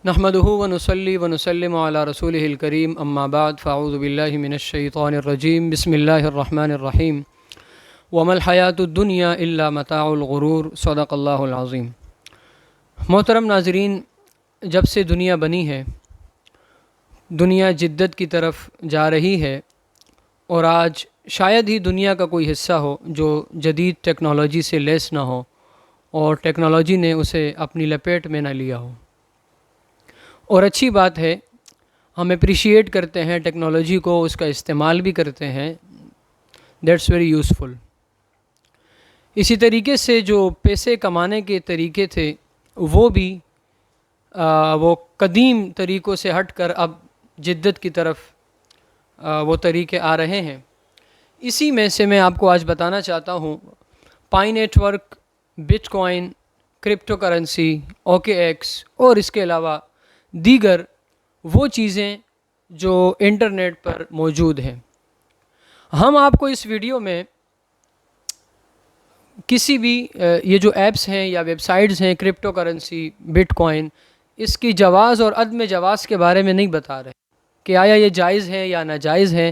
نحمده ونصلي ونسلم على رسوله الكريم اما بعد فاعوذ بالله من الشيطان الرجيم بسم الله الرحمن الرحيم وما الحياة الدنيا الا متاع الغرور صدق اللہ العظیم۔ محترم ناظرین، جب سے دنیا بنی ہے، دنیا جدت کی طرف جا رہی ہے، اور آج شاید ہی دنیا کا کوئی حصہ ہو جو جدید ٹیکنالوجی سے لیس نہ ہو اور ٹیکنالوجی نے اسے اپنی لپیٹ میں نہ لیا ہو۔ اور اچھی بات ہے، ہم اپریشیٹ کرتے ہیں ٹیکنالوجی کو، اس کا استعمال بھی کرتے ہیں، دیٹس ویری یوزفل۔ اسی طریقے سے جو پیسے کمانے کے طریقے تھے وہ بھی وہ قدیم طریقوں سے ہٹ کر اب جدت کی طرف وہ طریقے آ رہے ہیں۔ اسی میں سے میں آپ کو آج بتانا چاہتا ہوں Pi network, bitcoin, crypto currency, okay X اور اس کے علاوہ دیگر وہ چیزیں جو انٹرنیٹ پر موجود ہیں۔ ہم آپ کو اس ویڈیو میں کسی بھی یہ جو ایپس ہیں یا ویب سائٹس ہیں، کرپٹو کرنسی، بٹ کوائن، اس کی جواز اور عدم جواز کے بارے میں نہیں بتا رہے کہ آیا یہ جائز ہے یا ناجائز ہے،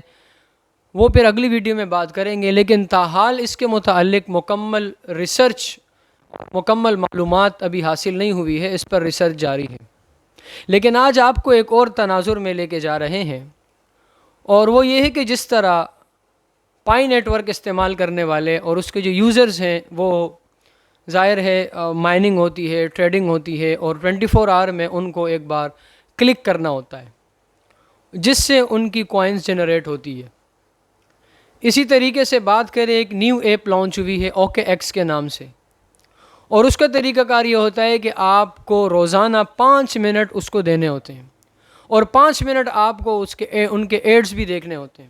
وہ پھر اگلی ویڈیو میں بات کریں گے، لیکن تاحال اس کے متعلق مکمل ریسرچ، مکمل معلومات ابھی حاصل نہیں ہوئی ہے، اس پر ریسرچ جاری ہے۔ لیکن آج آپ کو ایک اور تناظر میں لے کے جا رہے ہیں، اور وہ یہ ہے کہ جس طرح پائی نیٹ ورک استعمال کرنے والے اور اس کے جو یوزرز ہیں، وہ ظاہر ہے مائننگ ہوتی ہے، ٹریڈنگ ہوتی ہے، اور 24 آور میں ان کو ایک بار کلک کرنا ہوتا ہے جس سے ان کی کوائنز جنریٹ ہوتی ہے۔ اسی طریقے سے بات کریں، ایک نیو ایپ لانچ ہوئی ہے اوکے ایکس کے نام سے، اور اس کا طریقہ کار یہ ہوتا ہے کہ آپ کو روزانہ 5 منٹ اس کو دینے ہوتے ہیں، اور 5 منٹ آپ کو ان کے ایڈز بھی دیکھنے ہوتے ہیں،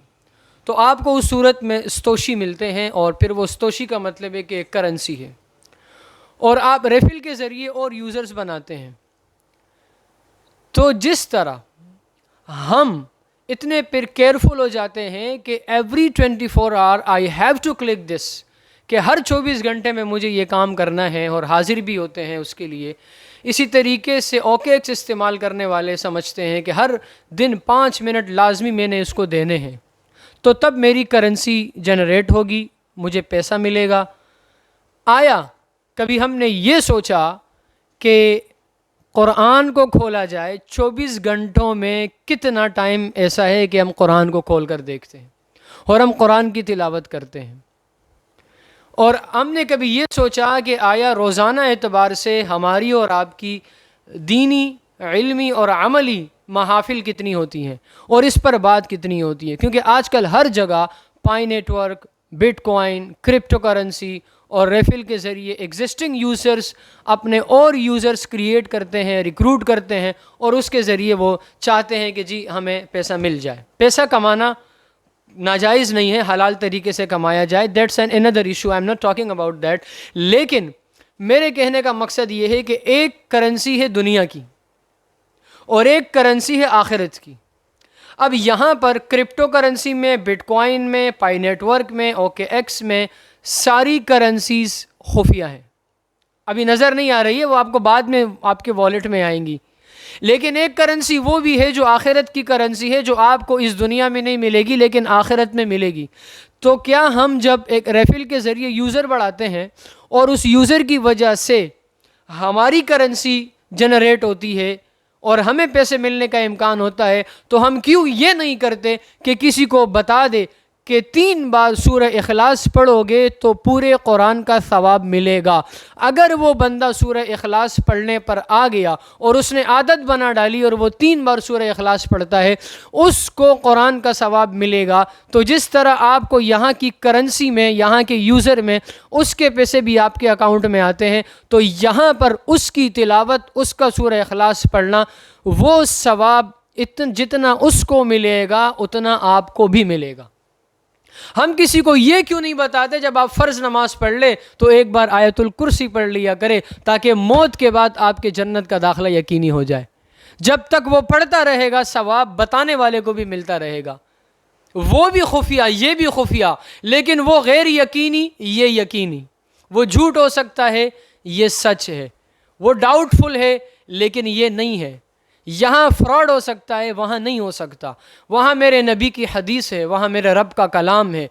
تو آپ کو اس صورت میں ستوشی ملتے ہیں، اور پھر وہ ستوشی کا مطلب ہے کہ ایک کرنسی ہے، اور آپ ریفل کے ذریعے اور یوزرز بناتے ہیں۔ تو جس طرح ہم اتنے پھر کیئرفل ہو جاتے ہیں کہ every 24 hour I have to click this, کہ ہر 24 گھنٹے میں مجھے یہ کام کرنا ہے، اور حاضر بھی ہوتے ہیں اس کے لیے۔ اسی طریقے سے اوکے ایکس استعمال کرنے والے سمجھتے ہیں کہ ہر دن 5 منٹ لازمی میں نے اس کو دینے ہیں، تو تب میری کرنسی جنریٹ ہوگی، مجھے پیسہ ملے گا۔ آیا کبھی ہم نے یہ سوچا کہ قرآن کو کھولا جائے، 24 گھنٹوں میں کتنا ٹائم ایسا ہے کہ ہم قرآن کو کھول کر دیکھتے ہیں اور ہم قرآن کی تلاوت کرتے ہیں؟ اور ہم نے کبھی یہ سوچا کہ آیا روزانہ اعتبار سے ہماری اور آپ کی دینی، علمی اور عملی محافل کتنی ہوتی ہیں، اور اس پر بات کتنی ہوتی ہے؟ کیونکہ آج کل ہر جگہ Pi network, bitcoin, crypto currency اور ریفل کے ذریعے ایگزسٹنگ یوزرز اپنے اور یوزرز کریٹ کرتے ہیں، ریکروٹ کرتے ہیں، اور اس کے ذریعے وہ چاہتے ہیں کہ جی ہمیں پیسہ مل جائے۔ پیسہ کمانا ناجائز نہیں ہے، حلال طریقے سے کمایا جائے، that's an another issue, I am not talking about that. لیکن میرے کہنے کا مقصد یہ ہے کہ ایک کرنسی ہے دنیا کی اور ایک کرنسی ہے آخرت کی۔ اب یہاں پر کرپٹو کرنسی میں، بٹ کوائن میں، پائی نیٹ ورک میں، اوکے ایکس میں، ساری کرنسیز خفیہ ہیں، ابھی نظر نہیں آ رہی ہے، وہ آپ کو بعد میں آپ کے والیٹ میں آئیں گی۔ لیکن ایک کرنسی وہ بھی ہے جو آخرت کی کرنسی ہے، جو آپ کو اس دنیا میں نہیں ملے گی لیکن آخرت میں ملے گی۔ تو کیا ہم جب ایک ریفل کے ذریعے یوزر بڑھاتے ہیں اور اس یوزر کی وجہ سے ہماری کرنسی جنریٹ ہوتی ہے اور ہمیں پیسے ملنے کا امکان ہوتا ہے، تو ہم کیوں یہ نہیں کرتے کہ کسی کو بتا دے کہ 3 بار سورہ اخلاص پڑھو گے تو پورے قرآن کا ثواب ملے گا۔ اگر وہ بندہ سورہ اخلاص پڑھنے پر آ گیا اور اس نے عادت بنا ڈالی اور وہ 3 بار سورہ اخلاص پڑھتا ہے، اس کو قرآن کا ثواب ملے گا۔ تو جس طرح آپ کو یہاں کی کرنسی میں، یہاں کے یوزر میں اس کے پیسے بھی آپ کے اکاؤنٹ میں آتے ہیں، تو یہاں پر اس کی تلاوت، اس کا سورہ اخلاص پڑھنا، وہ ثواب جتنا اس کو ملے گا اتنا آپ کو بھی ملے گا۔ ہم کسی کو یہ کیوں نہیں بتاتے جب آپ فرض نماز پڑھ لے تو ایک بار آیت الکرسی پڑھ لیا کرے، تاکہ موت کے بعد آپ کے جنت کا داخلہ یقینی ہو جائے۔ جب تک وہ پڑھتا رہے گا ثواب بتانے والے کو بھی ملتا رہے گا۔ وہ بھی خفیہ، یہ بھی خفیہ، لیکن وہ غیر یقینی، یہ یقینی۔ وہ جھوٹ ہو سکتا ہے، یہ سچ ہے۔ وہ ڈاؤٹ فل ہے، لیکن یہ نہیں ہے۔ یہاں فراڈ ہو سکتا ہے، وہاں نہیں ہو سکتا. وہاں میرے نبی کی حدیث ہے، وہاں میرے رب کا کلام ہے،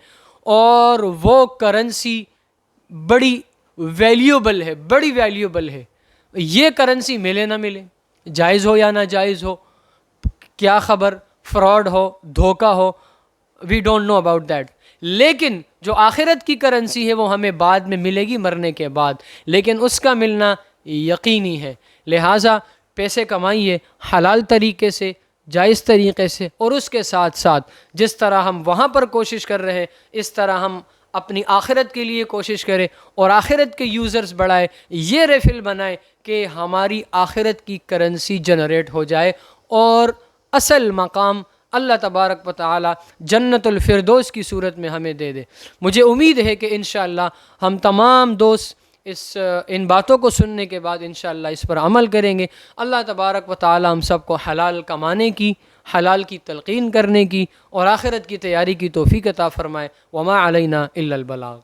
اور وہ کرنسی بڑی ویلیوبل ہے، بڑی ویلیوبل ہے. یہ کرنسی ملے نہ ملے، جائز ہو یا ناجائز ہو، کیا خبر فراڈ ہو، دھوکہ ہو، we don't know about that. لیکن جو آخرت کی کرنسی ہے وہ ہمیں بعد میں ملے گی، مرنے کے بعد، لیکن اس کا ملنا یقینی ہے. لہٰذا پیسے کمائیے حلال طریقے سے، جائز طریقے سے، اور اس کے ساتھ ساتھ جس طرح ہم وہاں پر کوشش کر رہے ہیں اس طرح ہم اپنی آخرت کے لیے کوشش کریں، اور آخرت کے یوزرز بڑھائے، یہ ریفل بنائے کہ ہماری آخرت کی کرنسی جنریٹ ہو جائے، اور اصل مقام اللہ تبارک و تعالی جنت الفردوس کی صورت میں ہمیں دے دے. مجھے امید ہے کہ انشاءاللہ ہم تمام دوست ان باتوں کو سننے کے بعد انشاءاللہ اس پر عمل کریں گے. اللہ تبارک و تعالی ہم سب کو حلال کمانے کی، حلال کی تلقین کرنے کی، اور آخرت کی تیاری کی توفیق عطا فرمائے. وما علینا الا البلاغ.